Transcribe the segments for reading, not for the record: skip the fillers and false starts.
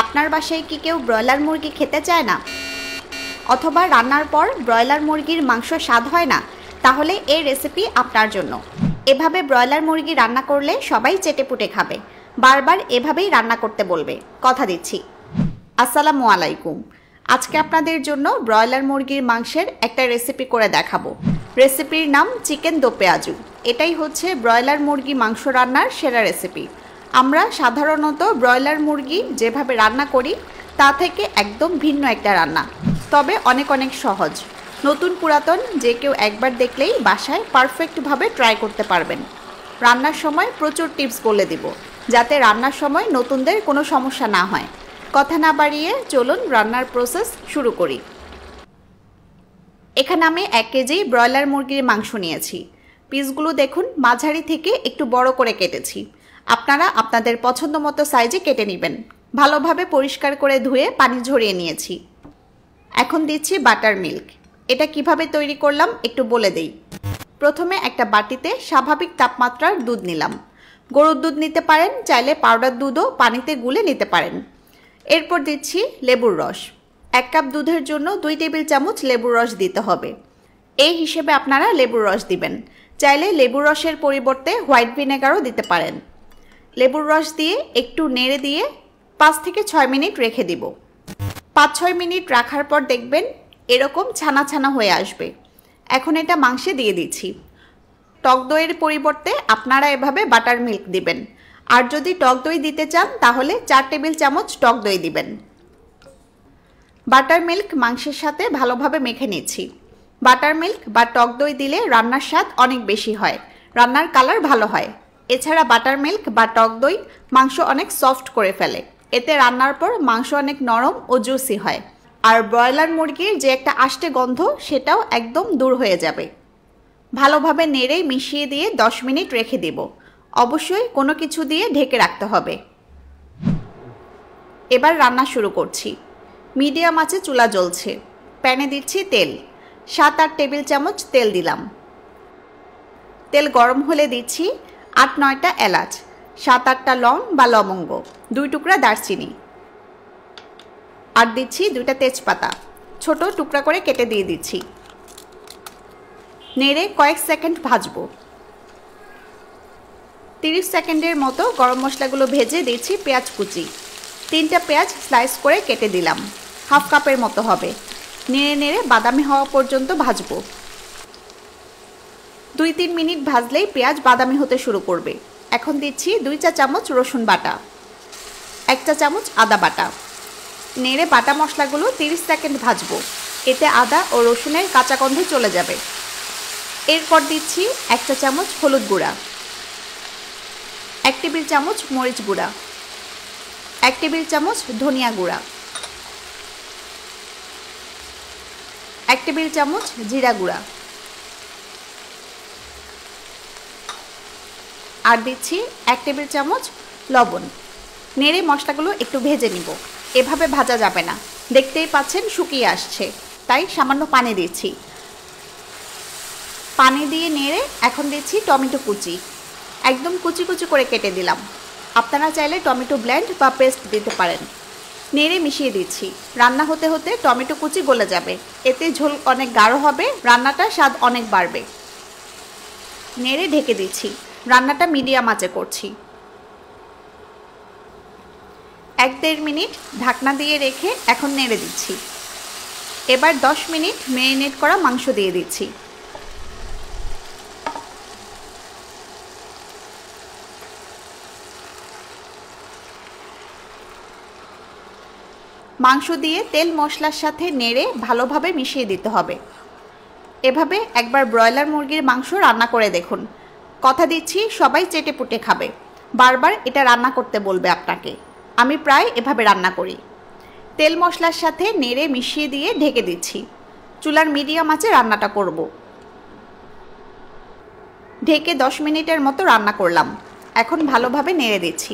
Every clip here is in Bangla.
আপনার বাসায় কি কেউ ব্রয়লার মুরগি খেতে চায় না, অথবা রান্নার পর ব্রয়লার মুরগির মাংস স্বাদ হয় না? তাহলে এই রেসিপি আপনার জন্য। এভাবে ব্রয়লার মুরগি রান্না করলে সবাই চেটেপুটে খাবে, বারবার এভাবেই রান্না করতে বলবে, কথা দিচ্ছি। আসসালামু আলাইকুম। আজকে আপনাদের জন্য ব্রয়লার মুরগির মাংসের একটা রেসিপি করে দেখাবো। রেসিপির নাম চিকেন দো পেঁয়াজু। এটাই হচ্ছে ব্রয়লার মুরগি মাংস রান্নার সেরা রেসিপি। আমরা সাধারণত ব্রয়লার মুরগি যেভাবে রান্না করি তা থেকে একদম ভিন্ন একটা রান্না, তবে অনেক অনেক সহজ। নতুন পুরাতন যে কেউ একবার দেখলেই বাসায় পারফেক্টভাবে ট্রাই করতে পারবেন। রান্নার সময় প্রচুর টিপস বলে দিব, যাতে রান্নার সময় নতুনদের কোনো সমস্যা না হয়। কথা না বাড়িয়ে চলুন রান্নার প্রসেস শুরু করি। এখানে আমি 1 কেজি ব্রয়লার মুরগির মাংস নিয়েছি। পিসগুলো দেখুন মাঝারি থেকে একটু বড় করে কেটেছি। আপনারা আপনাদের পছন্দ মতো সাইজে কেটে নেবেন। ভালোভাবে পরিষ্কার করে ধুয়ে পানি ঝরিয়ে নিয়েছি। এখন দিচ্ছি বাটার মিল্ক। এটা কিভাবে তৈরি করলাম একটু বলে দেই। প্রথমে একটা বাটিতে স্বাভাবিক তাপমাত্রার দুধ নিলাম। গরুর দুধ নিতে পারেন, চাইলে পাউডার দুধও পানিতে গুলে নিতে পারেন। এরপর দিচ্ছি লেবুর রস। 1 কাপ দুধের জন্য 2 টেবিল চামচ লেবুর রস দিতে হবে। এই হিসেবে আপনারা লেবুর রস দিবেন। চাইলে লেবুর রসের পরিবর্তে হোয়াইট ভিনেগারও দিতে পারেন। লেবুর রস দিয়ে একটু নেড়ে দিয়ে 5 থেকে 6 মিনিট রেখে দিব। 5-6 মিনিট রাখার পর দেখবেন এরকম ছানা ছানা হয়ে আসবে। এখন এটা মাংসে দিয়ে দিচ্ছি। টক দইয়ের পরিবর্তে আপনারা এভাবে বাটার মিল্ক দিবেন। আর যদি টক দই দিতে চান তাহলে 4 টেবিল চামচ টক দই দিবেন। বাটার মিল্ক মাংসের সাথে ভালোভাবে মেখে নিচ্ছি। বাটার মিল্ক বা টক দই দিলে রান্নার স্বাদ অনেক বেশি হয়, রান্নার কালার ভালো হয়। এছাড়া বাটার মিল্ক বা টক দই মাংস অনেক সফট করে ফেলে। এতে রান্নার পর মাংস অনেক নরম ও জুসি হয়। আর ব্রয়লার মুরগির যে একটা আষ্টে গন্ধ সেটাও একদম দূর হয়ে যাবে। ভালোভাবে নেড়ে মিশিয়ে দিয়ে 10 মিনিট রেখে দেব। অবশ্যই কোনো কিছু দিয়ে ঢেকে রাখতে হবে। এবার রান্না শুরু করছি। মিডিয়াম আঁচে চুলা জ্বলছে। প্যানে দিচ্ছি তেল। 7-8 টেবিল চামচ তেল দিলাম। তেল গরম হলে দিচ্ছি 8-9টা এলাচ, 7-8টা লং বা লবঙ্গ, 2 টুকরা দারচিনি, আর দিচ্ছি 2টা তেজপাতা ছোট টুকরা করে কেটে দিয়ে দিচ্ছি। নেড়ে কয়েক সেকেন্ড ভাজবো। 30 সেকেন্ডের মতো গরম মশলাগুলো ভেজে দিচ্ছি পেঁয়াজ কুচি। 3টা পেঁয়াজ স্লাইস করে কেটে দিলাম। 1/2 কাপের মতো হবে। নেড়ে নেড়ে বাদামি হওয়া পর্যন্ত ভাজবো। 2-3 মিনিট ভাজলেই পেঁয়াজ বাদামি হতে শুরু করবে। এখন দিচ্ছি 2 চা চামচ রসুন বাটা, 1 চা চামচ আদা বাটা। নেড়ে বাটা মশলাগুলো 30 সেকেন্ড ভাজবো। এতে আদা ও রসুনের কাঁচা গন্ধ চলে যাবে। এরপর দিচ্ছি 1 চা চামচ হলুদ গুঁড়া, 1 টেবিল চামচ মরিচ গুঁড়া, 1 টেবিল চামচ ধনিয়া গুঁড়া, 1 টেবিল চামচ জিরা গুঁড়া, আর দিচ্ছি 1 টেবিল চামচ লবণ। নেড়ে মশলাগুলো একটু ভেজে নিব। এভাবে ভাজা যাবে না, দেখতেই পাচ্ছেন শুকিয়ে আসছে, তাই সামান্য পানি দিচ্ছি। পানি দিয়ে নেড়ে এখন দিচ্ছি টমেটো কুচি। একদম কুচি কুচি করে কেটে দিলাম। আপনারা চাইলে টমেটো ব্লেন্ড বা পেস্ট দিতে পারেন। নেড়ে মিশিয়ে দিচ্ছি। রান্না হতে হতে টমেটো কুচি গলে যাবে। এতে ঝোল অনেক গাঢ় হবে, রান্নাটা স্বাদ অনেক বাড়বে। নেড়ে ঢেকে দিচ্ছি। রান্নাটা মিডিয়াম আঁচে করছি। 1-1.5 মিনিট ঢাকনা দিয়ে রেখে এখন নেড়ে দিচ্ছি। এবার 10 মিনিট ম্যারিনেট করা মাংস দিয়ে দিচ্ছি। মাংস দিয়ে তেল মশলার সাথে নেড়ে ভালোভাবে মিশিয়ে দিতে হবে। এভাবে একবার ব্রয়লার মুরগির মাংস রান্না করে দেখুন। কথা দিচ্ছি সবাই চেটেপুটে খাবে, বারবার এটা রান্না করতে বলবে আপনাকে। আমি প্রায় এভাবে রান্না করি। তেল মশলার সাথে নেড়ে মিশিয়ে দিয়ে ঢেকে দিচ্ছি। চুলার মিডিয়াম আঁচে রান্নাটা করব। ঢেকে 10 মিনিটের মতো রান্না করলাম। এখন ভালোভাবে নেড়ে দিচ্ছি।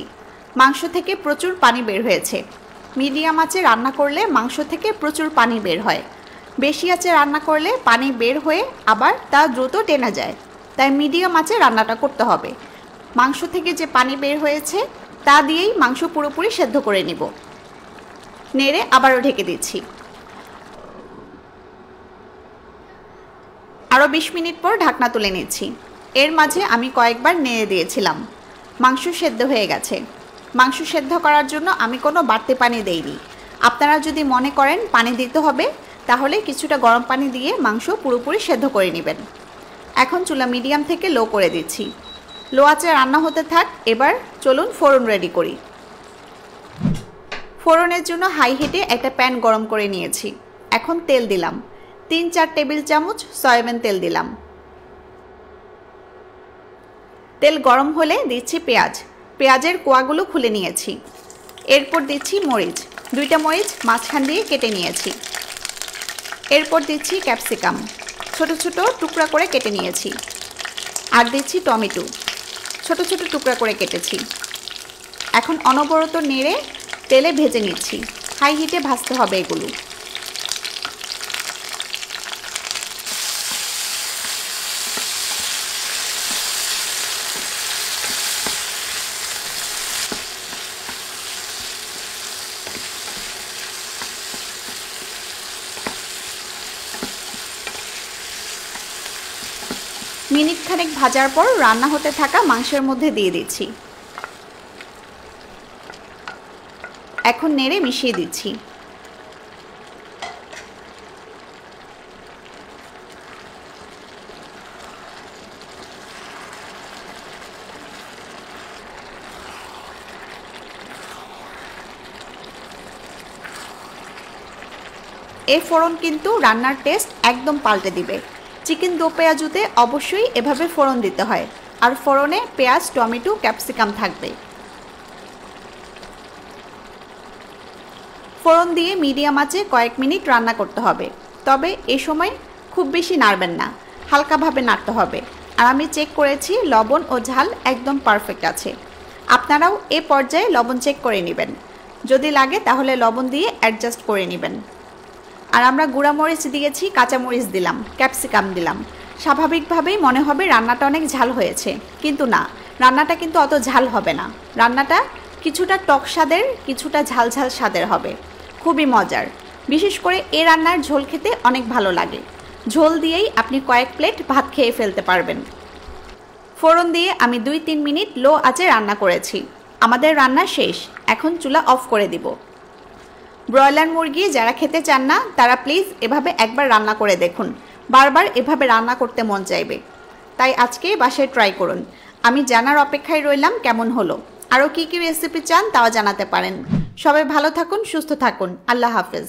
মাংস থেকে প্রচুর পানি বের হয়েছে। মিডিয়াম আঁচে রান্না করলে মাংস থেকে প্রচুর পানি বের হয়। বেশি আঁচে রান্না করলে পানি বের হয়ে আবার তা দ্রুত টেনে যায়। তাই মিডিয়াম আঁচে রান্নাটা করতে হবে। মাংস থেকে যে পানি বের হয়েছে তা দিয়েই মাংস পুরোপুরি সেদ্ধ করে নিব। নেড়ে আবারও ঢেকে দিচ্ছি। আরও 20 মিনিট পর ঢাকনা তুলে নিচ্ছি। এর মাঝে আমি কয়েকবার নেড়ে দিয়েছিলাম। মাংস সেদ্ধ হয়ে গেছে। মাংস সেদ্ধ করার জন্য আমি কোনো বাড়তি পানি দেইনি। আপনারা যদি মনে করেন পানি দিতে হবে, তাহলে কিছুটা গরম পানি দিয়ে মাংস পুরোপুরি সেদ্ধ করে নেবেন। এখন চুলা মিডিয়াম থেকে লো করে দিচ্ছি। লো আঁচে রান্না হতে থাক। এবার চলুন ফোড়ন রেডি করি। ফোড়নের জন্য হাই হিটে একটা প্যান গরম করে নিয়েছি। এখন তেল দিলাম। 3-4 টেবিল চামচ সয়াবিন তেল দিলাম। তেল গরম হলে দিচ্ছি পেঁয়াজ। পেঁয়াজের কোয়াগুলো খুলে নিয়েছি। এরপর দিচ্ছি মরিচ। 2টা মরিচ মাঝখান দিয়ে কেটে নিয়েছি। এরপর দিচ্ছি ক্যাপসিকাম, ছোট ছোট টুকরা করে কেটে নিয়েছি। আর দিচ্ছি টমেটো, ছোট ছোট টুকরা করে কেটেছি। এখন অনবরত নেড়ে তেলে ভেজে নিচ্ছি। হাই হিটে ভাজতে হবে এগুলো। মিনিট খানেক ভাজার পর রান্না হতে থাকা মাংসের মধ্যে দিয়ে দিচ্ছি। এখন নেড়ে মিশিয়ে দিচ্ছি। এই ফোড়ন কিন্তু রান্নার টেস্ট একদম পাল্টে দিবে। চিকেন দো পেঁয়াজুতে অবশ্যই এভাবে ফোড়ন দিতে হয়। আর ফোড়নে পেঁয়াজ, টমেটো, ক্যাপসিকাম থাকবে। ফোড়ন দিয়ে মিডিয়াম আঁচে কয়েক মিনিট রান্না করতে হবে। তবে এই সময় খুব বেশি নাড়বেন না, হালকাভাবে নাড়তে হবে। আর আমি চেক করেছি লবণ ও ঝাল একদম পারফেক্ট আছে। আপনারাও এ পর্যায়ে লবণ চেক করে নেবেন। যদি লাগে তাহলে লবণ দিয়ে অ্যাডজাস্ট করে নেবেন। আর আমরা গুঁড়া মরিচ দিয়েছি, কাঁচা মরিচ দিলাম, ক্যাপসিকাম দিলাম। স্বাভাবিকভাবেই মনে হবে রান্নাটা অনেক ঝাল হয়েছে, কিন্তু না, রান্নাটা কিন্তু অত ঝাল হবে না। রান্নাটা কিছুটা টক স্বাদের, কিছুটা ঝাল ঝাল স্বাদের হবে। খুবই মজার। বিশেষ করে এ রান্নার ঝোল খেতে অনেক ভালো লাগে। ঝোল দিয়েই আপনি কয়েক প্লেট ভাত খেয়ে ফেলতে পারবেন। ফোড়ন দিয়ে আমি 2-3 মিনিট লো আঁচে রান্না করেছি। আমাদের রান্না শেষ। এখন চুলা অফ করে দিব। ব্রয়লার মুরগি যারা খেতে চান না, তারা প্লিজ এভাবে একবার রান্না করে দেখুন। বারবার এভাবে রান্না করতে মন চাইবে। তাই আজকে বাসায় ট্রাই করুন। আমি জানার অপেক্ষায় রইলাম কেমন হলো। আরও কী কী রেসিপি চান তাও জানাতে পারেন। সবাই ভালো থাকুন, সুস্থ থাকুন। আল্লাহ হাফেজ।